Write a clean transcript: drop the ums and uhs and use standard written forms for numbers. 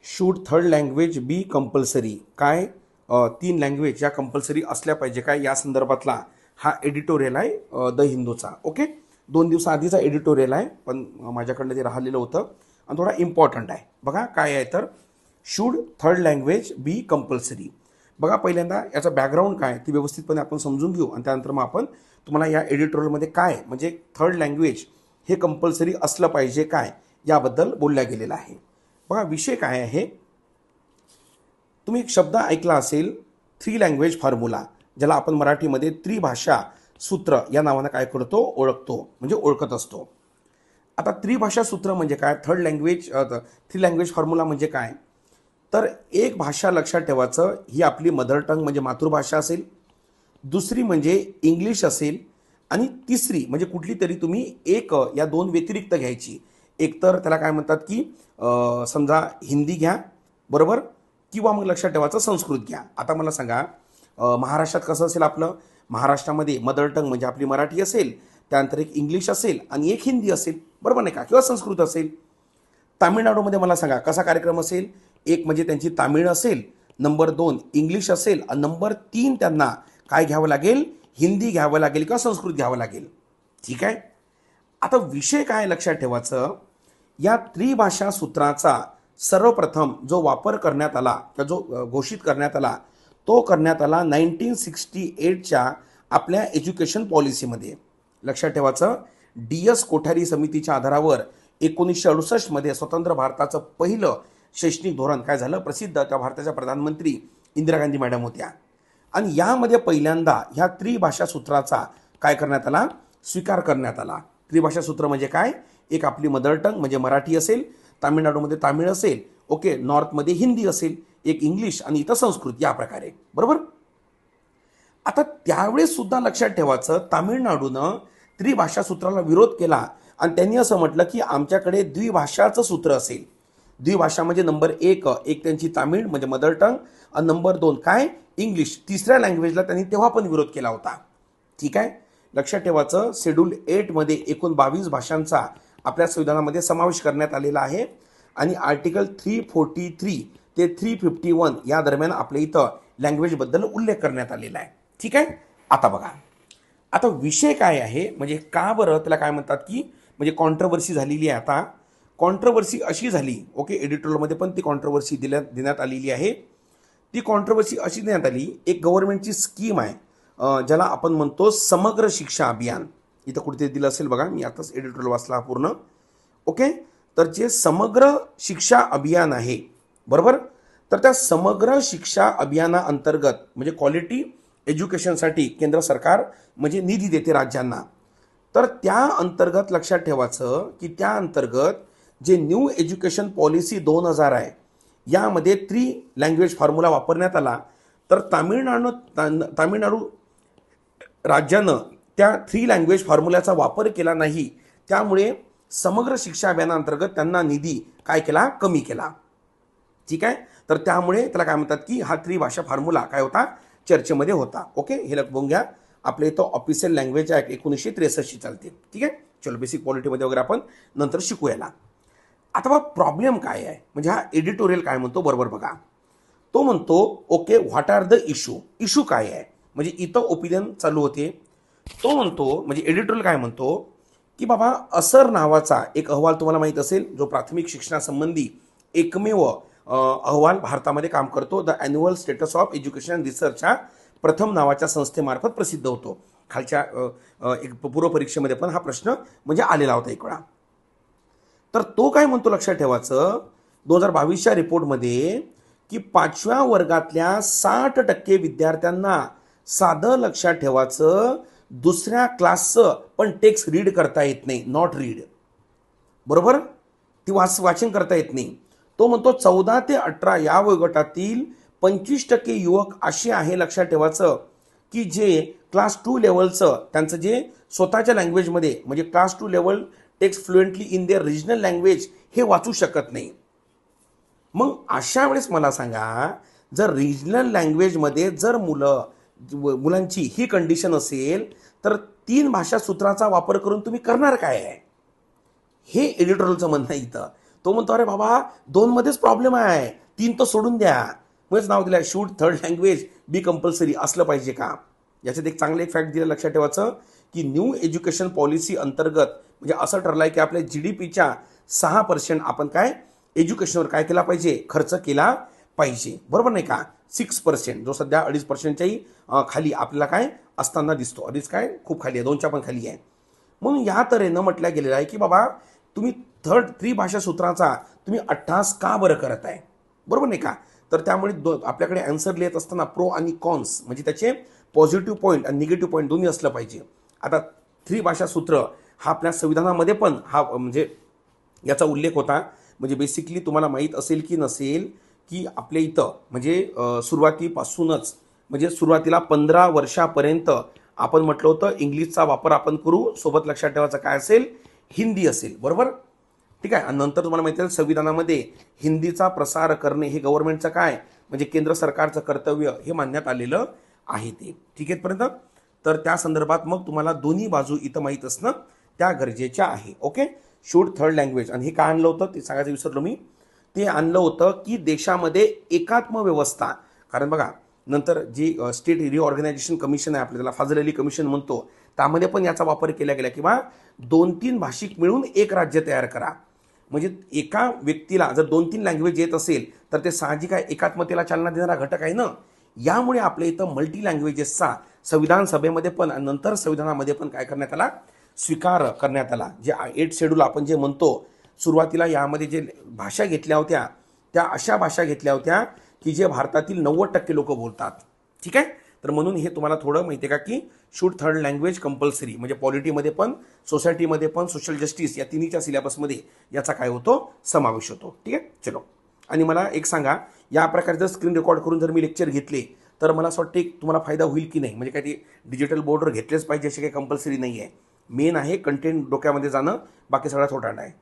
Should third language B compulsory? काय 3 language या compulsory असल्या पाहिजे काय, या संदर्भातला हा एडिटोरियल आहे द हिंदूचा. ओके, 2 दिवसाआधीचा एडिटोरियल आहे, पण माझ्याकडनं ते राहिलेलं होतं आणि थोडा इम्पॉर्टंट आहे. बघा काय आहे तर, should third language B compulsory. बघा पहिल्यांदा याचा बॅकग्राऊंड काय ती व्यवस्थितपणे आपण समजून घेऊ आणि त्यानंतर मग आपण तुम्हाला या एडिटोरियलमध्ये काय म्हणजे थर्ड लँग्वेज हे कंपल्सरी असलं पाहिजे काय याबद्दल बोलल्या गेलेलं आहे. बघा विषय काय आहे, तुम्ही एक शब्द ऐकला असेल, 3 लँग्वेज फॉर्म्युला, ज्याला आपण मराठीमध्ये त्रिभाषा सूत्र या नावानं काय करतो, ओळखतो म्हणजे ओळखत असतो. आता त्रिभाषा सूत्र म्हणजे काय, 3 लँग्वेज फॉर्म्युला म्हणजे काय, तर एक भाषा लक्षात ठेवायचं, ही आपली मदर टंग म्हणजे मातृभाषा असेल, दुसरी म्हणजे इंग्लिश असेल आणि तिसरी म्हणजे कुठली तरी तुम्ही एक या 2 व्यतिरिक्त घ्यायची. एक तर त्याला काय म्हणतात की समजा हिंदी घ्या, बरोबर, किंवा मग लक्षात ठेवायचं संस्कृत घ्या. आता मला सांगा, महाराष्ट्रात कसं असेल आपलं, महाराष्ट्रामध्ये मदर टंग म्हणजे आपली मराठी असेल, त्यानंतर एक इंग्लिश असेल आणि एक हिंदी असेल, बरोबर नाही का, किंवा संस्कृत असेल. तामिळनाडूमध्ये मला सांगा कसा कार्यक्रम असेल, एक म्हणजे त्यांची तामिळ असेल, नंबर 2 इंग्लिश असेल आणि नंबर 3 त्यांना काय घ्यावं लागेल, हिंदी घ्यावं लागेल किंवा संस्कृत घ्यावं लागेल. ठीक आहे. आता विषय काय लक्षात ठेवायचं, या त्रिभाषा सूत्राचा सर्वप्रथम जो वापर करण्यात आला किंवा जो घोषित करण्यात आला तो करण्यात आला 1968च्या आपल्या एज्युकेशन पॉलिसीमध्ये. लक्षात ठेवायचं, DS कोठारी समितीच्या आधारावर 1968 मध्ये स्वतंत्र भारताचं पहिलं शैक्षणिक धोरण काय झालं, प्रसिद्ध, त्या भारताच्या प्रधानमंत्री इंदिरा गांधी मॅडम होत्या. आणि यामध्ये पहिल्यांदा ह्या त्रिभाषा सूत्राचा काय करण्यात आला, स्वीकार करण्यात आला. त्रिभाषा सूत्र म्हणजे काय, एक आपली मदर टंग म्हणजे मराठी असेल, तामिळनाडूमध्ये तामिळ असेल, ओके, नॉर्थमध्ये हिंदी असेल, एक इंग्लिश आणि इथं संस्कृत, या प्रकारे, बरोबर. आता त्यावेळेस सुद्धा लक्षात ठेवायचं, तामिळनाडूनं त्रिभाषा सूत्राला विरोध केला आणि त्यांनी असं म्हटलं की आमच्याकडे द्विभाषाचं सूत्र असेल. द्विभाषा म्हणजे नंबर 1 त्यांची तामिळ म्हणजे मदर टंग आणि नंबर 2 काय, इंग्लिश. तिसऱ्या लँग्वेजला त्यांनी तेव्हा पण विरोध केला होता. ठीक आहे. लक्षात ठेवायचं, शेड्यूल 8 मध्ये एकूण 22 भाषांचा आपल्या संविधानामध्ये समावेश करण्यात आलेला आहे आणि आर्टिकल 343 ते 351 या दरम्यान आपल्या इथं लँग्वेजबद्दल उल्लेख करण्यात आलेला आहे. ठीक आहे. आता बघा, आता विषय काय आहे म्हणजे का बरं त्याला काय म्हणतात की म्हणजे कॉन्ट्रोवर्सी झालेली आहे. आता कॉन्ट्रोवर्सी अशी झाली, ओके, एडिटोरियलमध्ये पण ती कॉन्ट्रोवर्सी देण्यात आलेली आहे. ती कॉन्ट्रोवर्सी अशी देण्यात आली, एक गव्हर्नमेंटची स्कीम आहे ज्याला आपण म्हणतो समग्र शिक्षा अभियान. इथं कुठेतरी दिलं असेल बघा, मी आताच एडिटोरियल वाचला पूर्ण. ओके, तर जे समग्र शिक्षा अभियान आहे, बरोबर, तर त्या समग्र शिक्षा अभियानाअंतर्गत म्हणजे क्वालिटी एज्युकेशनसाठी केंद्र सरकार म्हणजे निधी देते राज्यांना. तर त्या अंतर्गत लक्षात ठेवायचं की त्या अंतर्गत जे न्यू एज्युकेशन पॉलिसी 2000 आहे, यामध्ये 3 लँग्वेज फॉर्म्युला वापरण्यात आला. तर तामिळनाडू राज्यानं त्या 3 लँग्वेज फॉर्म्युल्याचा वापर केला नाही, त्यामुळे समग्र शिक्षा अभियानाअंतर्गत त्यांना निधी काय केला, कमी केला. ठीक आहे. तर त्यामुळे त्याला काय म्हणतात की हा त्रिभाषा फॉर्म्युला काय होता, चर्चेमध्ये होता. ओके, हे लक्षात घ्या. आपल्या इथं ऑफिशियल लँग्वेज ॲक्ट 1963 चालते. ठीक आहे. चलो, बेसिक पॉलिटीमध्ये वगैरे आपण नंतर शिकू याला. आता बघा प्रॉब्लेम काय आहे, म्हणजे हा एडिटोरियल काय म्हणतो, बरोबर बघा, तो म्हणतो okay what are the issue काय आहे, म्हणजे इथं ओपिनियन चालू होते. तो म्हणतो म्हणजे एडिटोरियल काय म्हणतो की बाबा असर नावाचा एक अहवाल तुम्हाला माहीत असेल, जो प्राथमिक शिक्षणासंबंधी एकमेव अहवाल भारतामध्ये काम करतो, the annual status of education रिसर्चच्या प्रथम नावाच्या संस्थेमार्फत प्रसिद्ध होतो. खालच्या एक पूर्व परीक्षेमध्ये पण हा प्रश्न म्हणजे आलेला होता एक वेळा. तर तो काय म्हणतो लक्षात ठेवायचं 2022च्या रिपोर्टमध्ये की 5व्या वर्गातल्या 60% विद्यार्थ्यांना साधं लक्षात ठेवायचं दुसऱ्या क्लासचं पण टेक्स्ट रीड करता येत नाही, नॉट रीड, बरोबर, ती वाचन करता येत नाही. तो म्हणतो 14 ते 18 या वयोगटातील 25% युवक असे आहे लक्षात ठेवायचं की जे क्लास 2 लेवलचं त्यांचं जे स्वतःच्या लँग्वेजमध्ये म्हणजे class 2 level text fluently in their regional language हे वाचू शकत नाही. मग अशा वेळेस मला सांगा, जर रिजनल लँग्वेजमध्ये जर मुलांची ही कंडिशन असेल तर 3 भाषा सूत्राचा वापर करून तुम्ही करणार काय आहे, हे एडिटोरियलचं म्हणणं इथं. तो म्हणतो अरे बाबा 2मध्येच प्रॉब्लेम आहे, 3 तर सोडून द्या. मगच नाव दिलं should third language B compulsory असलं पाहिजे का. याच्यात एक चांगलं एक फॅक्ट दिलं लक्षात ठेवायचं की न्यू एज्युकेशन पॉलिसी अंतर्गत म्हणजे असं ठरलंय की आपल्या GDPच्या 6% आपण काय एज्युकेशनवर काय केला पाहिजे, खर्च केला पाहिजे, बरोबर नाही का. 6% जो सध्या 2.5%च्याही खाली आपल्याला काय असताना दिसतो. अडीच काय खूप खाली आहे, 2च्या पण खाली आहे. म्हणून या तऱ्हेनं म्हटलं गेलेलं आहे की बाबा तुम्ही त्रिभाषा सूत्राचा तुम्ही अट्टहास का बरं करत आहे, बरोबर नाही का. तर त्यामुळे आपल्याकडे आन्सर लिहित असताना प्रो आणि कॉन्स म्हणजे त्याचे पॉझिटिव्ह पॉईंट आणि निगेटिव्ह पॉईंट दोन्ही असलं पाहिजे. आता त्रिभाषा सूत्र हा आपल्या संविधानामध्ये पण हा म्हणजे याचा उल्लेख होता. म्हणजे बेसिकली तुम्हाला माहीत असेल की नसेल की आपल्या इथं म्हणजे सुरुवातीपासूनच म्हणजे सुरुवातीला 15 वर्षापर्यंत आपण म्हटलं होतं इंग्लिशचा वापर आपण करू, सोबत लक्षात ठेवायचं काय असेल, हिंदी असेल, बरोबर ठीक आहे. आणि नंतर तुम्हाला माहिती आहे संविधानामध्ये हिंदीचा प्रसार करणे हे गव्हर्नमेंटचं काय म्हणजे केंद्र सरकारचं कर्तव्य हे मानण्यात आलेलं आहे ते, ठीक आहे पर्यंत. तर त्या संदर्भात मग तुम्हाला दोन्ही बाजू इथं माहीत असणं त्या गरजेच्या आहे. Okay, should third language. आणि हे काय आणलं होतं ते सांगायचं विसरलो मी. ते आणलं होतं की देशामध्ये एकात्म व्यवस्था, कारण बघा नंतर जी स्टेट रिऑर्गनायझेशन कमिशन आहे आपल्या त्याला फाजल अली कमिशन म्हणतो, त्यामध्ये पण याचा वापर केला गेला किंवा 2-3 भाषिक मिळून एक राज्य तयार करा. म्हणजे एका व्यक्तीला जर 2-3 लँग्वेज येत असेल तर ते साहजिक आहे एकात्मतेला चालना देणारा घटक आहे ना. यामुळे आपल्या इथं मल्टी लँग्वेजेसचा संविधान सभेमध्ये पण आणि नंतर संविधानामध्ये पण काय करण्यात आला, स्वीकार करण्यात आला. जे 8 शेड्यूल आपण जे म्हणतो सुरुवातीला यामध्ये जे भाषा घेतल्या होत्या त्या अशा भाषा घेतल्या होत्या की जे भारतातील 90% लोक बोलतात, ठीक आहे. तर म्हणून हे तुम्हाला थोडं माहिती आहे का की शूड थर्ड लँग्वेज कंपल्सरी म्हणजे पॉलिटीमध्ये पण सोसायटीमध्ये पण सोशल जस्टिस या तिन्हीच्या सिलेबसमध्ये याचा काय होतो समावेश होतो, ठीक आहे. चलो, आणि मला एक सांगा या प्रकारे जर स्क्रीन रेकॉर्ड करून जर मी लेक्चर घेतले तर मला असं वाटतं तुम्हाला फायदा होईल की नाही. म्हणजे काय ते डिजिटल बोर्डवर घेतलेच पाहिजे असे काही कंपल्सरी नाही आहे. मेन आहे कंटेंट डोक्यामध्ये जाणं, बाकी सगळा थोटांड आहे.